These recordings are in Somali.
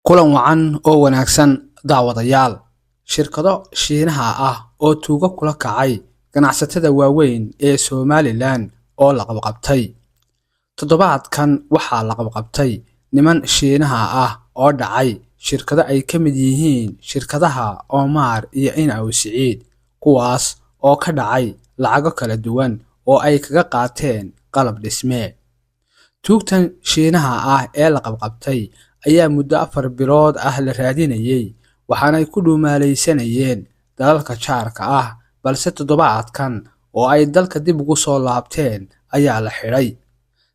kulan wacan oo wanaagsan daawadayaal. Shirkado Shiinaha ah oo tuugo kula kacay ganacsatada waaweyn ee Somaliland oo la qabqabtay. Toddobaadkan waxaa la qabqabtay niman Shiinaha ah oo dhacay shirkado ay ka mid yihiin shirkadaha Omar iyo Inaw Siciid, kuwaas oo ka dhacay lacago kala duwan oo ay kaga qaateen qalab dhisme. Tuugtan Shiinaha ah ee la qabqabtay ayaa muddo 4 bilood ah la raadinayay, waxaana ay ku dhuumaalaysanayeen dalalka jaarka ah, balse toddobaadkan oo ay dalka dib ugu soo laabteen ayaa la xidhay.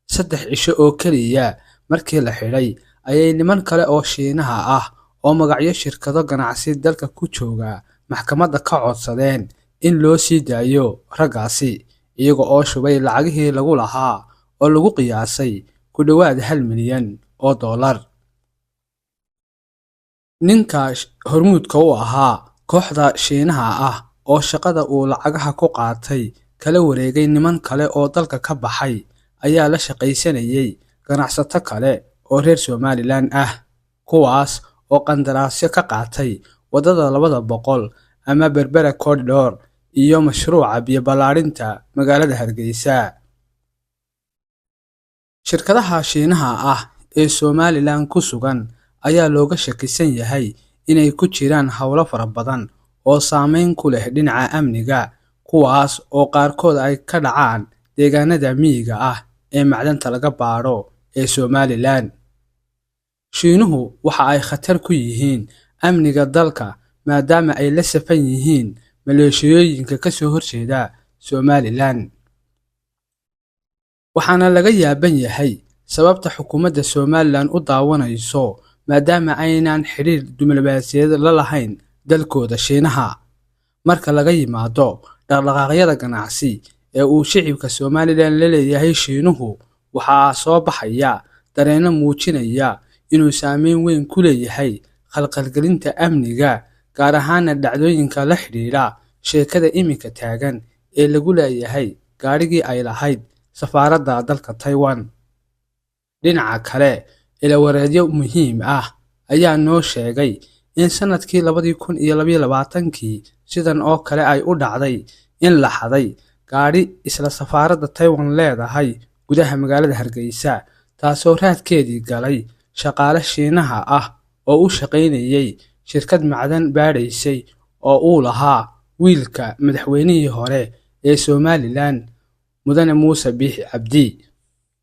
3 cisho oo keliya markii la xidhay ayay niman kale oo Shiinaha ah oo magacyo shirkado ganacsi dalka ku jooga maxkamadda ka codsadeen in loo sii daayo raggaasi, iyaga oo shubay lacagihii lagu lahaa oo lagu qiyaasay ku dhowaad 1 milyan oo dollar. Ninka hormuudka u ahaa kooxda Shiinaha ah oo shaqada uu lacagaha ku qaatay kala wareegay niman kale oo dalka ka baxay ayaa la shaqaysanayay ganacsato kale oo reer Somaliland ah, kuwaas oo qandaraasyo ka qaatay wadada 200 ama Berbera Corridor iyo mashruuca biyo ballaarinta magaalada Hargeysa. Shirkadaha Shiinaha ah ee Somaliland ku sugan ayaa looga shakisan yahay inay ku jiraan hawlo fara badan oo saameyn ku leh dhinaca amniga, kuwaas oo qaarkood ay ka dhacaan deegaanada miyiga ah ee macdanta laga baaro ee Somaliland. Shiinuhu waxa ay khatar ku yihiin amniga dalka maadaama ay la safan yihiin maleeshiyooyinka ka soo horjeeda Somaliland. Waxaana laga yaaban yahay sababta xukuumadda Somaliland u daawanayso maadaama aynaan xiriir diblomaasiyadeed la lahayn dalkooda Shiinaha. Marka laga yimaado dhaqdhaqaaqyada ganacsi ee uu shicibka Somaliland la leeyahay Shiinuhu, waxaa soo baxaya dareenno muujinaya inuu saameyn weyn ku leeyahay khalkhalgelinta amniga, gaar ahaan dhacdooyinka la xiriira sheekada iminka taagan ee lagu leeyahay gaarigii ay lahayd safaaradda dalka Taiwan. Dhinaca kale, ilawareedyo muhiim ah ayaa noo sheegay in sanadkii 2022 sidan oo kale ay u dhacday in la xaday gaari isla safaaradda Taiwan leedahay gudaha magaalada Hargeysa, taasoo raadkeedii galay shaqaale Shiinaha ah oo u shaqaynayay shirkad macdan baadhaysay oo uu lahaa wiilka madaxweynihii hore ee Somaliland Mudane Muuse Biixi Cabdi.